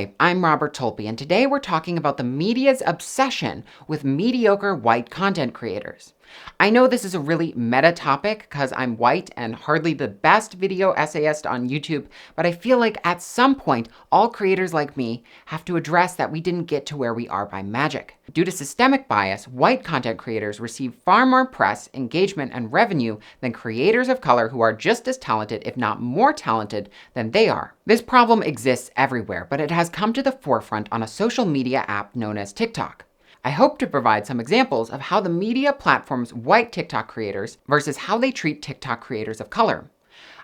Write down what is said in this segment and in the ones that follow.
Hi, I'm Robert Tolpe, and today we're talking about the media's obsession with mediocre white content creators. I know this is a really meta topic because I'm white and hardly the best video essayist on YouTube, but I feel like at some point, all creators like me have to address that we didn't get to where we are by magic. Due to systemic bias, white content creators receive far more press, engagement, and revenue than creators of color who are just as talented, if not more talented, than they are. This problem exists everywhere, but it has come to the forefront on a social media app known as TikTok. I hope to provide some examples of how the media platforms white TikTok creators versus how they treat TikTok creators of color.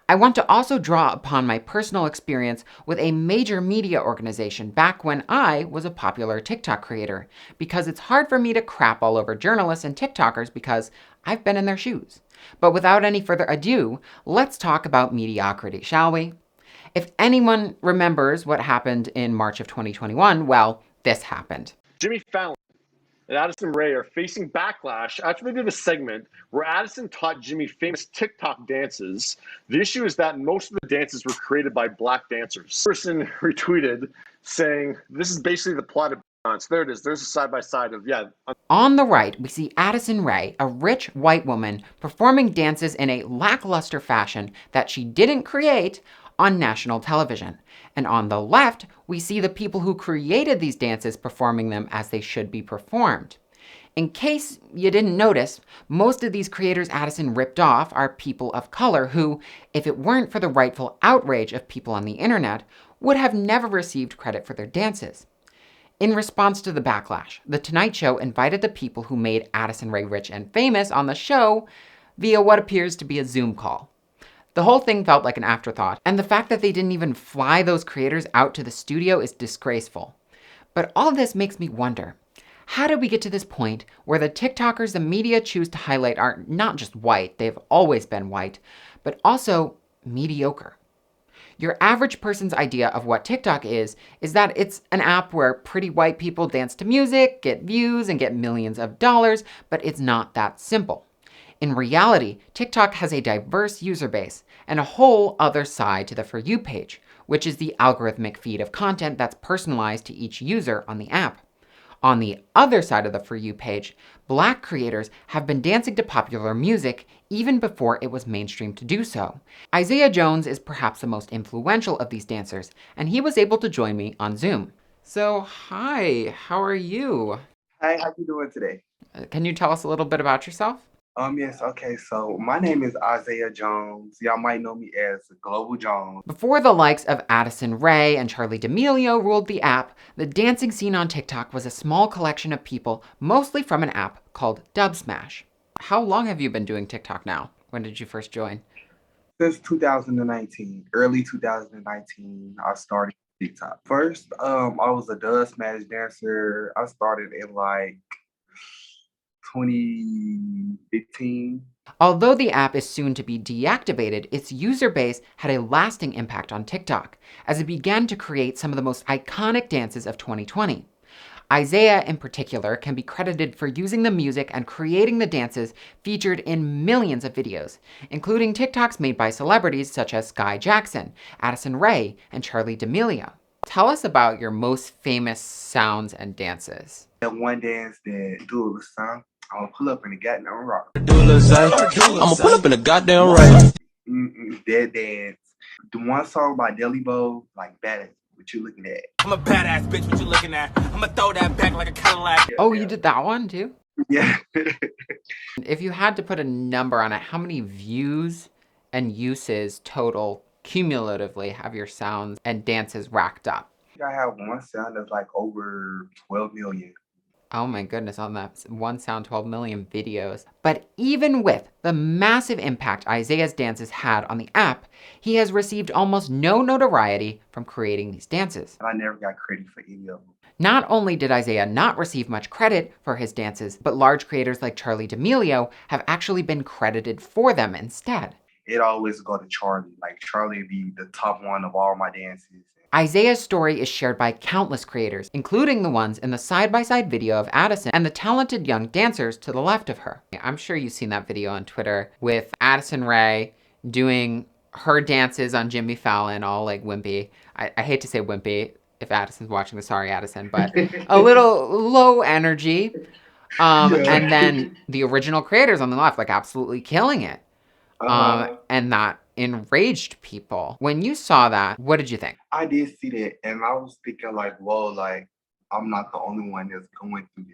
I want to also draw upon my personal experience with a major media organization back when I was a popular TikTok creator, because it's hard for me to crap all over journalists and TikTokers because I've been in their shoes. But without any further ado, let's talk about mediocrity, shall we? If anyone remembers what happened in March of 2021, well, this happened. Jimmy Fallon and Addison Rae are facing backlash after they did a segment where Addison taught Jimmy famous TikTok dances. The issue is that most of the dances were created by black dancers. The person retweeted saying, "This is basically the plot of dance." There it is. There's a side-by-side of, yeah. On the right, we see Addison Rae, a rich white woman, performing dances in a lackluster fashion that she didn't create on national television. And on the left, we see the people who created these dances performing them as they should be performed. In case you didn't notice, most of these creators Addison ripped off are people of color who, if it weren't for the rightful outrage of people on the internet, would have never received credit for their dances. In response to the backlash, The Tonight Show invited the people who made Addison Rae rich and famous on the show via what appears to be a Zoom call. The whole thing felt like an afterthought, and the fact that they didn't even fly those creators out to the studio is disgraceful. But all this makes me wonder, how did we get to this point where the TikTokers the media choose to highlight are not just white, they've always been white, but also mediocre? Your average person's idea of what TikTok is that it's an app where pretty white people dance to music, get views, and get millions of dollars, but it's not that simple. In reality, TikTok has a diverse user base and a whole other side to the For You page, which is the algorithmic feed of content that's personalized to each user on the app. On the other side of the For You page, black creators have been dancing to popular music even before it was mainstream to do so. Isaiah Jones is perhaps the most influential of these dancers, and he was able to join me on Zoom. So, hi, how are you? Hi, how you doing today? Can you tell us a little bit about yourself? Yes, okay, so my name is Isaiah Jones. Y'all might know me as Global Jones. Before the likes of Addison Rae and Charli D'Amelio ruled the app, the dancing scene on TikTok was a small collection of people, mostly from an app called Dub Smash. How long have you been doing TikTok now? When did you first join? Since 2019, early 2019, I started TikTok. First, I was a Dub Smash dancer. I started in like 2015. Although the app is soon to be deactivated, its user base had a lasting impact on TikTok, as it began to create some of the most iconic dances of 2020. Isaiah, in particular, can be credited for using the music and creating the dances featured in millions of videos, including TikToks made by celebrities such as Sky Jackson, Addison Rae, and Charli D'Amelio. Tell us about your most famous sounds and dances. That one dance that do it song, I'm gonna pull up in the goddamn rock. I'm gonna pull up in the goddamn rain. That dance. The one song by Deli Bow, like badass. What you looking at? I'm a badass bitch, what you looking at? I'm gonna throw that back like a Cadillac. Oh, you did that one too? Yeah. If you had to put a number on it, how many views and uses total cumulatively have your sounds and dances racked up? I have one sound that's like over 12 million. Oh my goodness, on that one sound, 12 million videos. But even with the massive impact Isaiah's dances had on the app, he has received almost no notoriety from creating these dances. I never got credit for any of them. Not only did Isaiah not receive much credit for his dances, but large creators like Charli D'Amelio have actually been credited for them instead. It always go to Charli. Like Charli be the top one of all my dances. Isaiah's story is shared by countless creators, including the ones in the side-by-side video of Addison and the talented young dancers to the left of her. I'm sure you've seen that video on Twitter with Addison Rae doing her dances on Jimmy Fallon, all like wimpy. I hate to say wimpy. if Addison's watching this, sorry, Addison, but a little low energy. Yeah. And then the original creators on the left, like absolutely killing it. Uh-huh. And that enraged people. When you saw that, what did you think? I did see that, and I was thinking like, whoa, like I'm not the only one that's going through this.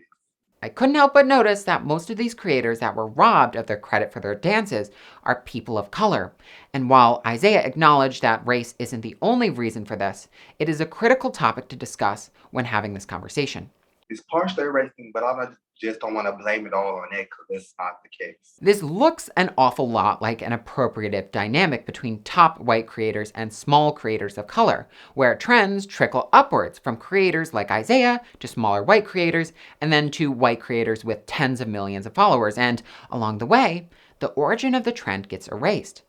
I couldn't help but notice that most of these creators that were robbed of their credit for their dances are people of color. And while Isaiah acknowledged that race isn't the only reason for this, it is a critical topic to discuss when having this conversation. It's partially racing, but just don't want to blame it all on that because that's not the case. This looks an awful lot like an appropriative dynamic between top white creators and small creators of color, where trends trickle upwards from creators like Isaiah to smaller white creators, and then to white creators with tens of millions of followers, and along the way, the origin of the trend gets erased.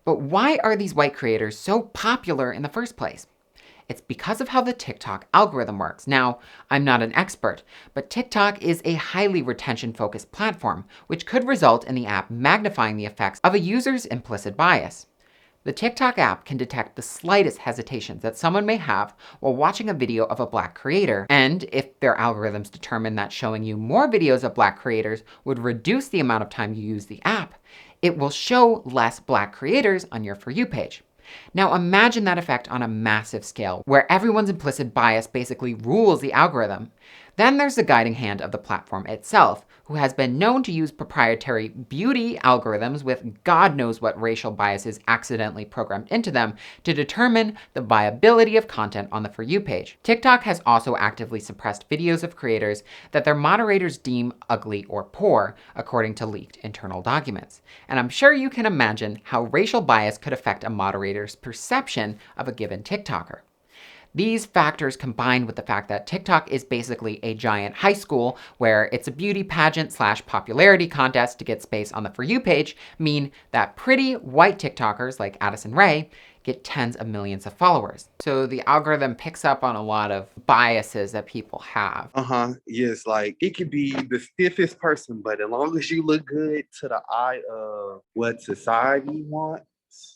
But why are these white creators so popular in the first place? It's because of how the TikTok algorithm works. Now, I'm not an expert, but TikTok is a highly retention-focused platform, which could result in the app magnifying the effects of a user's implicit bias. The TikTok app can detect the slightest hesitations that someone may have while watching a video of a Black creator, and if their algorithms determine that showing you more videos of Black creators would reduce the amount of time you use the app, it will show less Black creators on your For You page. Now imagine that effect on a massive scale, where everyone's implicit bias basically rules the algorithm. Then there's the guiding hand of the platform itself, who has been known to use proprietary beauty algorithms with God knows what racial biases accidentally programmed into them to determine the viability of content on the For You page. TikTok has also actively suppressed videos of creators that their moderators deem ugly or poor, according to leaked internal documents. And I'm sure you can imagine how racial bias could affect a moderator's perception of a given TikToker. These factors combined with the fact that TikTok is basically a giant high school where it's a beauty pageant / popularity contest to get space on the For You page mean that pretty white TikTokers like Addison Rae get tens of millions of followers. So the algorithm picks up on a lot of biases that people have. Yes, like it could be the stiffest person, but as long as you look good to the eye of what society wants,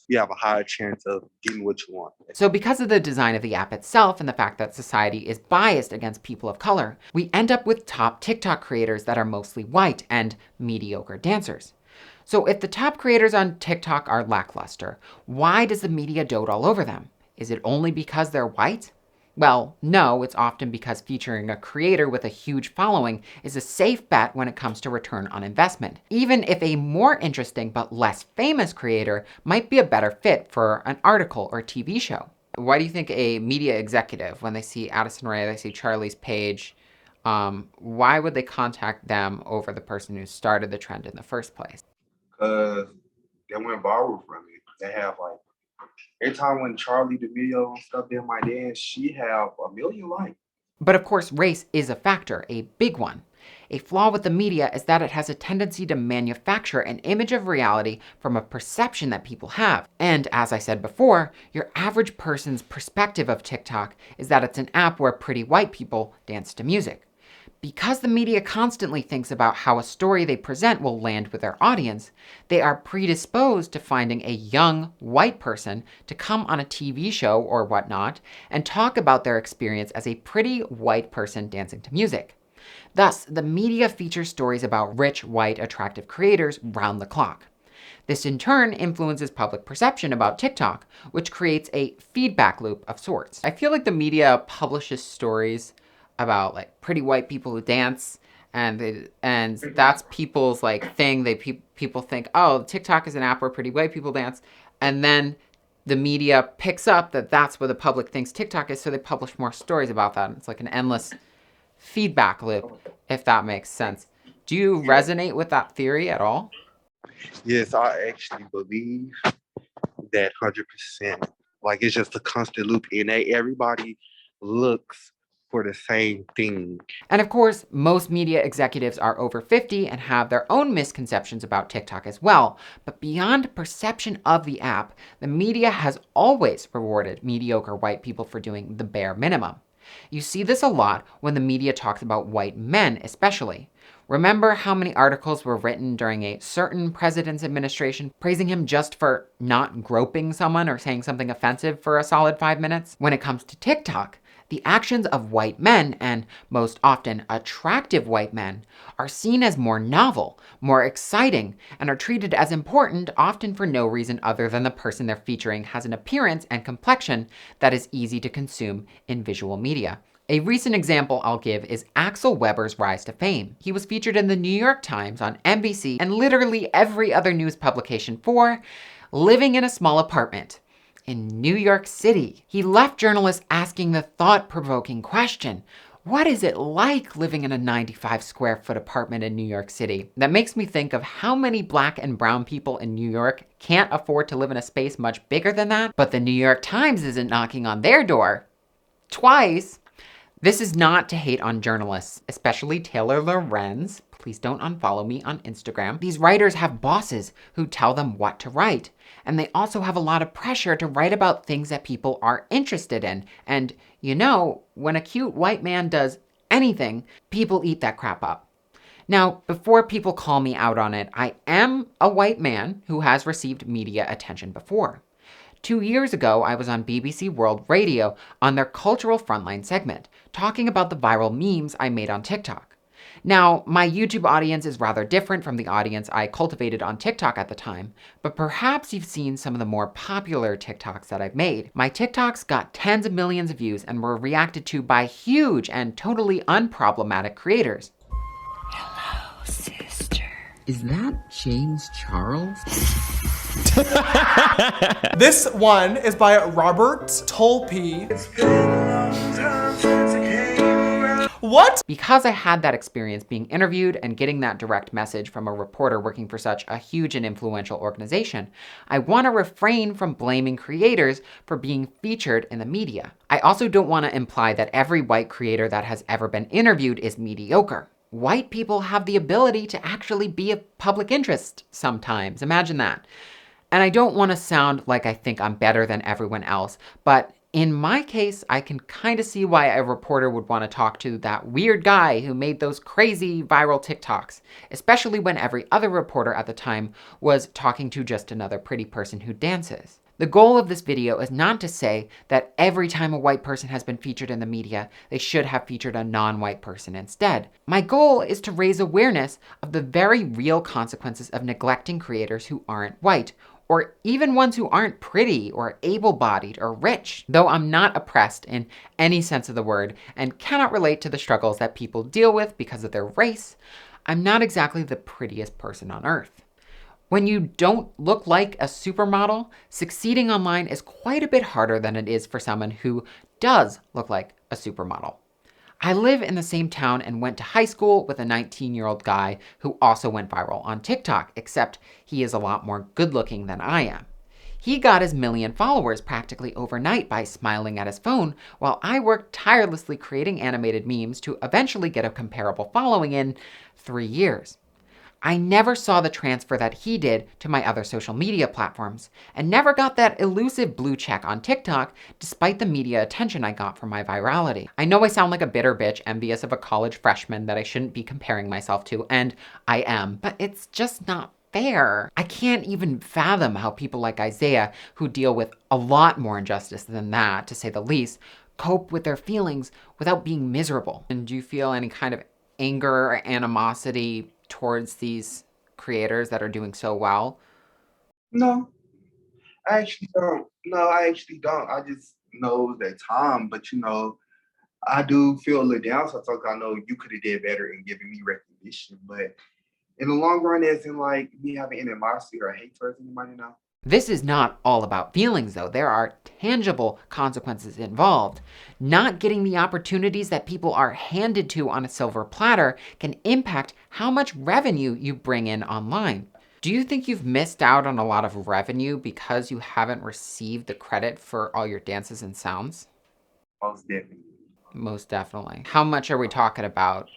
you have a higher chance of getting what you want. So because of the design of the app itself and the fact that society is biased against people of color, we end up with top TikTok creators that are mostly white and mediocre dancers. So if the top creators on TikTok are lackluster, why does the media dote all over them? Is it only because they're white? Well, no, it's often because featuring a creator with a huge following is a safe bet when it comes to return on investment, even if a more interesting but less famous creator might be a better fit for an article or TV show. Why do you think a media executive, when they see Addison Rae, they see Charlie's Page, why would they contact them over the person who started the trend in the first place? Because they went viral from it. They have like every time when Charlie D'Amelio and stuff did my dance, she have a million likes. But of course, race is a factor, a big one. A flaw with the media is that it has a tendency to manufacture an image of reality from a perception that people have. And as I said before, your average person's perspective of TikTok is that it's an app where pretty white people dance to music. Because the media constantly thinks about how a story they present will land with their audience, they are predisposed to finding a young white person to come on a TV show or whatnot and talk about their experience as a pretty white person dancing to music. Thus, the media features stories about rich, white, attractive creators round the clock. This in turn influences public perception about TikTok, which creates a feedback loop of sorts. I feel like the media publishes stories about like pretty white people who dance, and that's people's like thing. People think, oh, TikTok is an app where pretty white people dance, and then the media picks up that that's what the public thinks TikTok is, so they publish more stories about that. And it's like an endless feedback loop, if that makes sense. Do you resonate with that theory at all? Yes, I actually believe that 100%. Like it's just a constant loop, and everybody looks for the same thing. And of course, most media executives are over 50 and have their own misconceptions about TikTok as well. But beyond perception of the app, the media has always rewarded mediocre white people for doing the bare minimum. You see this a lot when the media talks about white men especially. Remember how many articles were written during a certain president's administration praising him just for not groping someone or saying something offensive for a solid 5 minutes? When it comes to TikTok, The actions of white men, and most often attractive white men, are seen as more novel, more exciting, and are treated as important, often for no reason other than the person they're featuring has an appearance and complexion that is easy to consume in visual media. A recent example I'll give is Axel Weber's rise to fame. He was featured in the New York Times, on NBC, and literally every other news publication for living in a small apartment in New York City. He left journalists asking the thought-provoking question, what is it like living in a 95 square foot apartment in New York City? That makes me think of how many black and brown people in New York can't afford to live in a space much bigger than that, but the New York Times isn't knocking on their door twice. This is not to hate on journalists, especially Taylor Lorenz. Please don't unfollow me on Instagram. These writers have bosses who tell them what to write. And they also have a lot of pressure to write about things that people are interested in. And you know, when a cute white man does anything, people eat that crap up. Now, before people call me out on it, I am a white man who has received media attention before. 2 years ago, I was on BBC World Radio on their Cultural Frontline segment, talking about the viral memes I made on TikTok. Now, my YouTube audience is rather different from the audience I cultivated on TikTok at the time, but perhaps you've seen some of the more popular TikToks that I've made. My TikToks got tens of millions of views and were reacted to by huge and totally unproblematic creators. Hello, sister. Is that James Charles? This one is by Robert Tolpe. What? Because I had that experience being interviewed and getting that direct message from a reporter working for such a huge and influential organization, I want to refrain from blaming creators for being featured in the media. I also don't want to imply that every white creator that has ever been interviewed is mediocre. White people have the ability to actually be of public interest sometimes. Imagine that. And I don't want to sound like I think I'm better than everyone else, but in my case, I can kind of see why a reporter would want to talk to that weird guy who made those crazy viral TikToks, especially when every other reporter at the time was talking to just another pretty person who dances. The goal of this video is not to say that every time a white person has been featured in the media, they should have featured a non-white person instead. My goal is to raise awareness of the very real consequences of neglecting creators who aren't white, or even ones who aren't pretty or able-bodied or rich. Though I'm not oppressed in any sense of the word and cannot relate to the struggles that people deal with because of their race, I'm not exactly the prettiest person on earth. When you don't look like a supermodel, succeeding online is quite a bit harder than it is for someone who does look like a supermodel. I live in the same town and went to high school with a 19-year-old guy who also went viral on TikTok, except he is a lot more good-looking than I am. He got his million followers practically overnight by smiling at his phone, while I worked tirelessly creating animated memes to eventually get a comparable following in 3 years. I never saw the transfer that he did to my other social media platforms, and never got that elusive blue check on TikTok despite the media attention I got from my virality. I know I sound like a bitter bitch envious of a college freshman that I shouldn't be comparing myself to, and I am, but it's just not fair. I can't even fathom how people like Isaiah, who deal with a lot more injustice than that, to say the least, cope with their feelings without being miserable. And do you feel any kind of anger or animosity towards these creators that are doing so well? No, I actually don't. No, I actually don't. I just know that time, but I do feel a little down. Sometimes I know you could have did better in giving me recognition, but in the long run, as in like me having animosity or hate towards anybody, no. This is not all about feelings, though. There are tangible consequences involved. Not getting the opportunities that people are handed to on a silver platter can impact how much revenue you bring in online. Do you think you've missed out on a lot of revenue because you haven't received the credit for all your dances and sounds? Most definitely. Most definitely. How much are we talking about?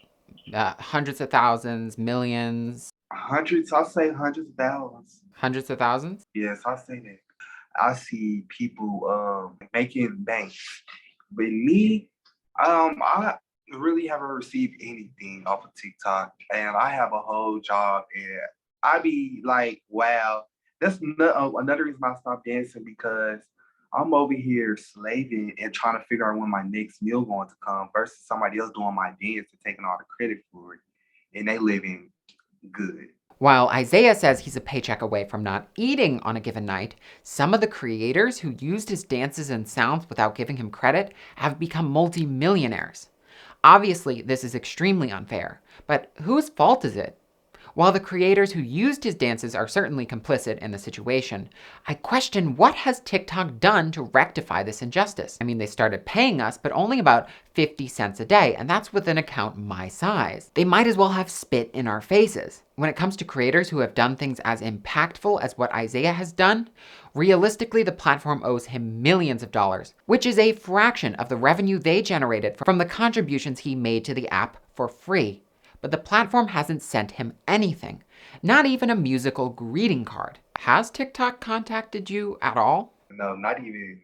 Hundreds of thousands, millions? Hundreds, I'll say hundreds of thousands. Hundreds of thousands? Yes, I say that. I see people making bank. But me, I really haven't received anything off of TikTok, and I have a whole job, and I be like, wow. That's another reason I stopped dancing, because I'm over here slaving and trying to figure out when my next meal going to come versus somebody else doing my dance and taking all the credit for it. And they living good. While Isaiah says he's a paycheck away from not eating on a given night, some of the creators who used his dances and sounds without giving him credit have become multi-millionaires. Obviously, this is extremely unfair, but whose fault is it? While the creators who used his dances are certainly complicit in the situation, I question what has TikTok done to rectify this injustice? I mean, they started paying us, but only about 50 cents a day, and that's with an account my size. They might as well have spit in our faces. When it comes to creators who have done things as impactful as what Isaiah has done, realistically, the platform owes him millions of dollars, which is a fraction of the revenue they generated from the contributions he made to the app for free. But the platform hasn't sent him anything, not even a musical greeting card. Has TikTok contacted you at all? No, not even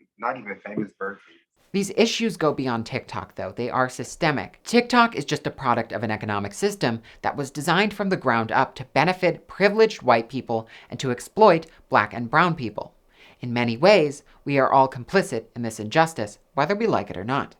famous birthdays. These issues go beyond TikTok, though. They are systemic. TikTok is just a product of an economic system that was designed from the ground up to benefit privileged white people and to exploit black and brown people. In many ways, we are all complicit in this injustice, whether we like it or not.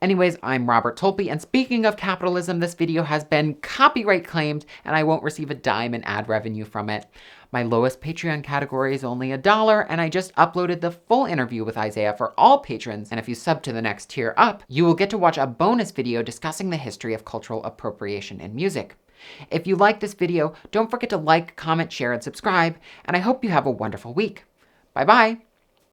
Anyways, I'm Robert Tolpe, and speaking of capitalism, this video has been copyright claimed, and I won't receive a dime in ad revenue from it. My lowest Patreon category is only $1, and I just uploaded the full interview with Isaiah for all patrons, and if you sub to the next tier up, you will get to watch a bonus video discussing the history of cultural appropriation in music. If you like this video, don't forget to like, comment, share, and subscribe, and I hope you have a wonderful week. Bye-bye!